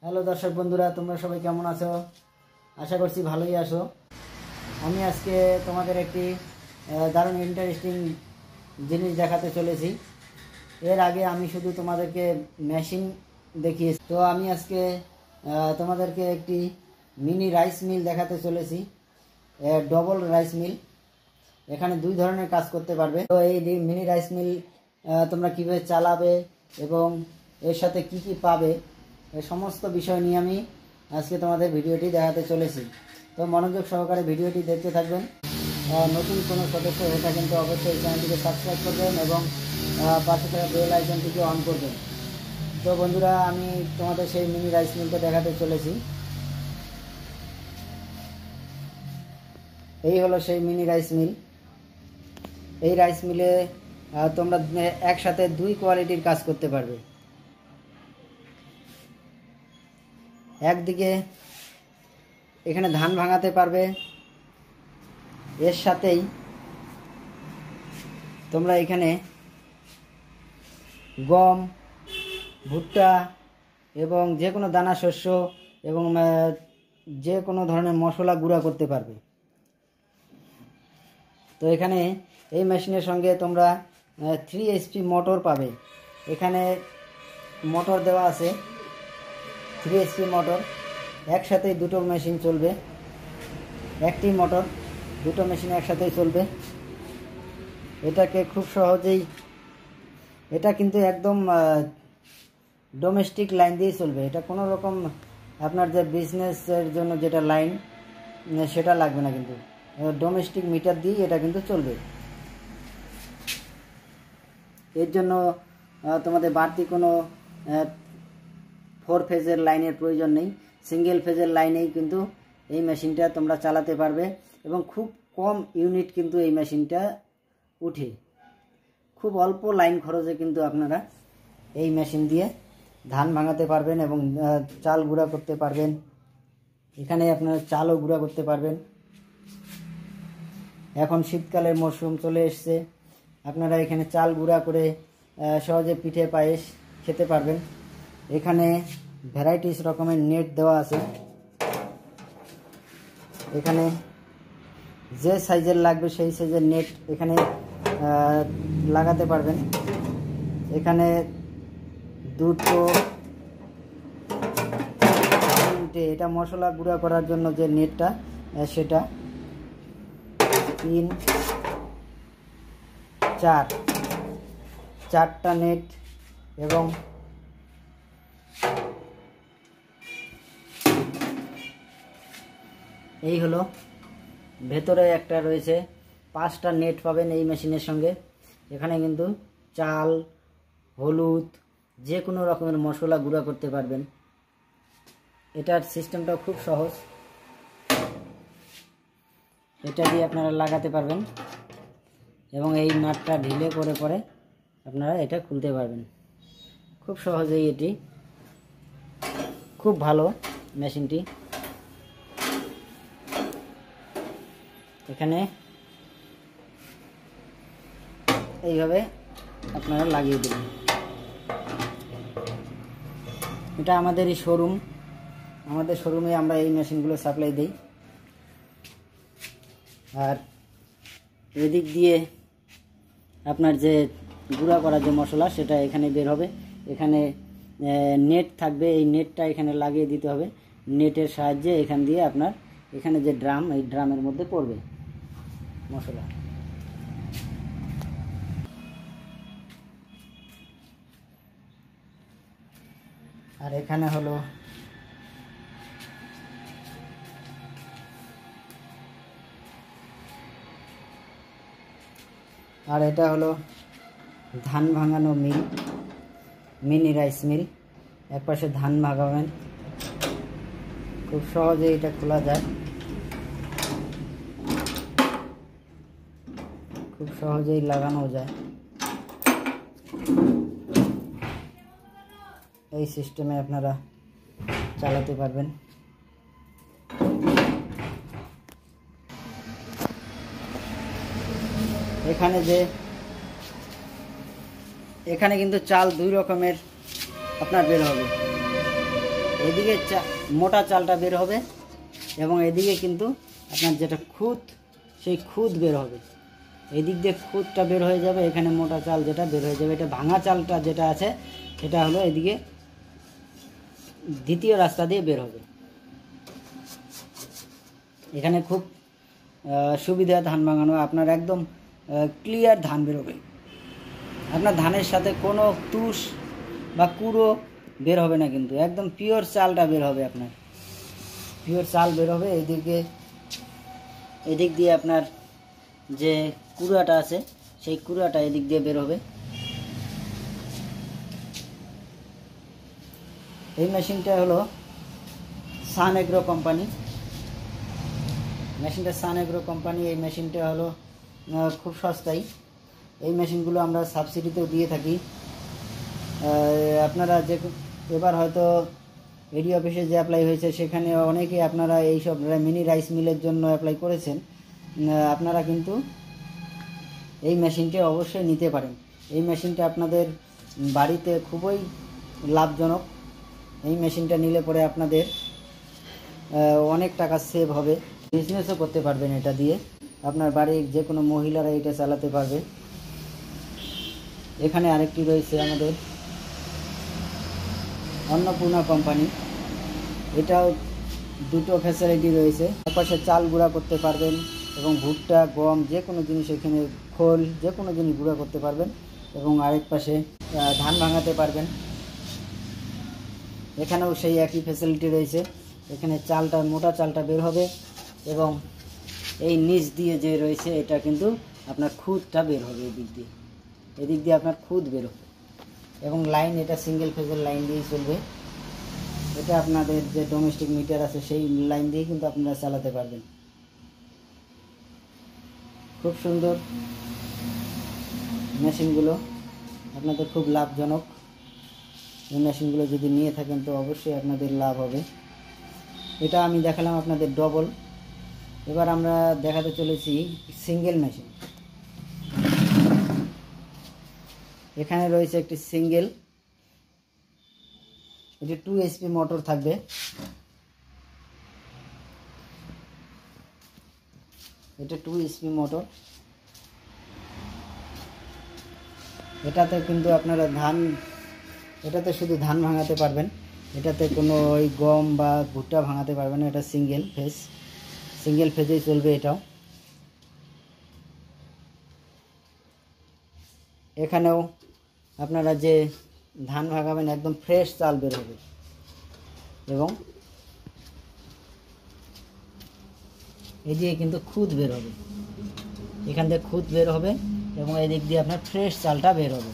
Hello দর্শক বন্ধুরা, তোমরা সবাই কেমন আছো? আশা করছি ভালোই আছো। আমি আজকে তোমাদের একটি দারুণ ইন্টারেস্টিং জিনিস দেখাতে চলেছি। এর আগে আমি শুধু তোমাদেরকে মেশিন দেখিয়েছি, তো আমি আজকে তোমাদেরকে একটি মিনি রাইস মিল দেখাতে চলেছি, ডবল রাইস মিল। এখানে দুই ধরনের কাজ করতে পারবে। তো এই মিনি রাইস মিল তোমরা কীভাবে চালাবে এবং এর সাথে কি কি পাবে, এই সমস্ত বিষয় নিয়ে আমি আজকে তোমাদের ভিডিওটি দেখাতে চলেছি। তো মনোযোগ সহকারে ভিডিওটি দেখতে থাকবেন। নতুন কোনো সদস্য হয়ে থাকেন তো অবশ্যই চ্যানেলটিকে সাবস্ক্রাইব করবেন এবং পাশে থাকা বেল আইকনটিকে অন করবেন। তো বন্ধুরা, আমি তোমাদের সেই মিনি রাইস মিলটা দেখাতে চলেছি। এই হলো সেই মিনি রাইস মিল। এই রাইস মিলে তোমরা একসাথে দুই কোয়ালিটির কাজ করতে পারবে। একদিকে এখানে ধান ভাঙাতে পারবে, এর সাথেই তোমরা এখানে গম, ভুট্টা এবং যে কোনো দানা শস্য এবং যে কোনো ধরনের মশলা গুঁড়া করতে পারবে। তো এখানে এই মেশিনের সঙ্গে তোমরা 3 HP মোটর পাবে। এখানে মোটর দেওয়া আছে, 3 HP মোটর। একসাথেই দুটো মেশিন চলবে, একটি মোটর দুটো মেশিন একসাথেই চলবে। এটাকে খুব সহজেই, এটা কিন্তু একদম ডোমেস্টিক লাইন দিয়ে চলবে। এটা কোনো রকম আপনার যে বিজনেসের জন্য যেটা লাইন সেটা লাগবে না, কিন্তু ডোমেস্টিক মিটার দিয়ে এটা কিন্তু চলবে। এর জন্য তোমাদের বাড়তি কোনো 4 ফেজের লাইনের প্রয়োজন নেই। সিঙ্গেল ফেজের লাইনেই কিন্তু এই মেশিনটা তোমরা চালাতে পারবে এবং খুব কম ইউনিট কিন্তু এই মেশিনটা উঠে। খুব অল্প লাইন খরচে কিন্তু আপনারা এই মেশিন দিয়ে ধান ভাঙাতে পারবেন এবং চাল গুঁড়া করতে পারবেন। এখানে আপনারা চালও গুঁড়া করতে পারবেন। এখন শীতকালের মরশুম চলে এসছে, আপনারা এখানে চাল গুঁড়া করে সহজে পিঠে পায়েস খেতে পারবেন। এখানে ভ্যারাইটিস রকমের নেট দেওয়া আছে। এখানে যে সাইজের লাগবে সেই সাইজের নেট এখানে লাগাতে পারবেন। এখানে দুটো, তিনটে, এটা মশলা গুঁড়া করার জন্য যে নেটটা সেটা 3, 4, 4টা নেট এবং এই হলো ভেতরে একটা রয়েছে 5টা নেট পাবেন এই মেশিনের সঙ্গে। এখানে কিন্তু চাল, হলুদ, যে কোনো রকমের মশলা গুঁড়া করতে পারবেন। এটার সিস্টেমটা খুব সহজ। এটা দিয়ে আপনারা লাগাতে পারবেন এবং এই নাটটা ঢিলে করে পরে আপনারা এটা খুলতে পারবেন খুব সহজেই। এটি খুব ভালো মেশিনটি। এখানে এইভাবে আপনারা লাগিয়ে দেবেন। এটা আমাদেরই শোরুম, আমাদের শোরুমে আমরা এই মেশিনগুলো সাপ্লাই দিই। আর এদিক দিয়ে আপনার যে গুঁড়া করা যে মশলা সেটা এখানে বের হবে। এখানে নেট থাকবে, এই নেটটা এখানে লাগিয়ে দিতে হবে। নেটের সাহায্যে এখান দিয়ে আপনার এখানে যে ড্রাম, এই ড্রামের মধ্যে পড়বে মশলা। আর এখানে হলো আর এটা হলো ধান ভাঙানো মিল, মিনি রাইস মিল। একপাশে ধান ভাঙাবেন, খুব সহজে এটা খোলা যায়, খুব সহজেই লাগানো যায়। এই সিস্টেমে আপনারা চালাতে পারবেন। এখানে কিন্তু চাল দুই রকমের আপনার বের হবে। এদিকে মোটা চালটা বের হবে এবং এদিকে কিন্তু আপনার যেটা খুদ সেই খুদ বের হবে। এদিক দিয়ে খুদটা বের হয়ে যাবে, এখানে মোটা চাল যেটা বের হয়ে যাবে। এটা ভাঙা চালটা যেটা আছে সেটা হলো এদিকে দ্বিতীয় রাস্তা দিয়ে বের হবে। এখানে খুব সুবিধা ধান ভাঙানো, আপনার একদম ক্লিয়ার ধান বেরোবে। আপনার ধানের সাথে কোনো তুষ বা কুড়ো বের হবে না, কিন্তু একদম পিওর চালটা বের হবে। আপনার পিওর চাল বের হবে। এদিক দিয়ে আপনার যে কুড়াটা আছে সেই কুড়াটা এদিক দিয়ে বের হবে। এই মেশিনটা হলো সান এগ্রো কোম্পানি। মেশিনটা সান এগ্রো কোম্পানি। এই মেশিনটা হলো খুব সস্তায়। এই মেশিনগুলো আমরা সাবসিডিতেও দিয়ে থাকি। আপনারা যে এবার হয়তো এডি অফিসে যে অ্যাপ্লাই হয়েছে সেখানে অনেকেই আপনারা এইসব মিনি রাইস মিলের জন্য অ্যাপ্লাই করেছেন। আপনারা কিন্তু এই মেশিনটি অবশ্যই নিতে পারেন। এই মেশিনটা আপনাদের বাড়িতে খুবই লাভজনক। এই মেশিনটা নিলে পরে আপনাদের অনেক টাকা সেভ হবে। বিজনেসও করতে পারবেন এটা দিয়ে। আপনার বাড়ির যে কোনো মহিলারা এটা চালাতে পারবে। এখানে আরেকটি রয়েছে আমাদের অন্নপূর্ণা কোম্পানি। এটাও দুটো ফ্যাসিলিটি রয়েছে। পাশে চাল গুঁড়া করতে পারবেন এবং ভুট্টা, গম যে কোনো জিনিস, এখানে খোল যে কোনো জিনিস গুঁড়া করতে পারবেন এবং আরেক পাশে ধান ভাঙাতে পারবেন। এখানেও সেই একই ফ্যাসিলিটি রয়েছে। এখানে চালটা, মোটা চালটা বের হবে এবং এই নিচ দিয়ে যে রয়েছে এটা কিন্তু আপনার খুদটা বের হবে। এদিক দিয়ে আপনার খুদ বের হবে এবং লাইন, এটা সিঙ্গেল ফেজের লাইন দিয়েই চলবে। এটা আপনাদের যে ডোমেস্টিক মিটার আছে সেই লাইন দিয়ে কিন্তু আপনারা চালাতে পারবেন। খুব সুন্দর মেশিনগুলো, আপনাদের খুব লাভজনক। এই মেশিনগুলো যদি নিয়ে থাকেন তো অবশ্যই আপনাদের লাভ হবে। এটা আমি দেখালাম আপনাদের ডবল। এবার আমরা দেখাতে চলেছি সিঙ্গেল মেশিন। এখানে রয়েছে একটি সিঙ্গেল, এটি 2 HP মোটর থাকবে। এটা 2 HP মোটর। এটাতে কিন্তু আপনারা এটাতে শুধু ধান ভাঙাতে পারবেন। এটাতে কোনো ওই গম বা ভুট্টা ভাঙাতে পারবেন না। এটা সিঙ্গেল ফেজেই চলবে এটাও। এখানেও আপনারা যে ধান ভাঙাবেন একদম ফ্রেশ চাল বের হবে এবং এদিকে কিন্তু খুদ বের হবে। এখান থেকে খুদ বের হবে এবং এদিক দিয়ে আপনার ফ্রেশ চালটা বের হবে।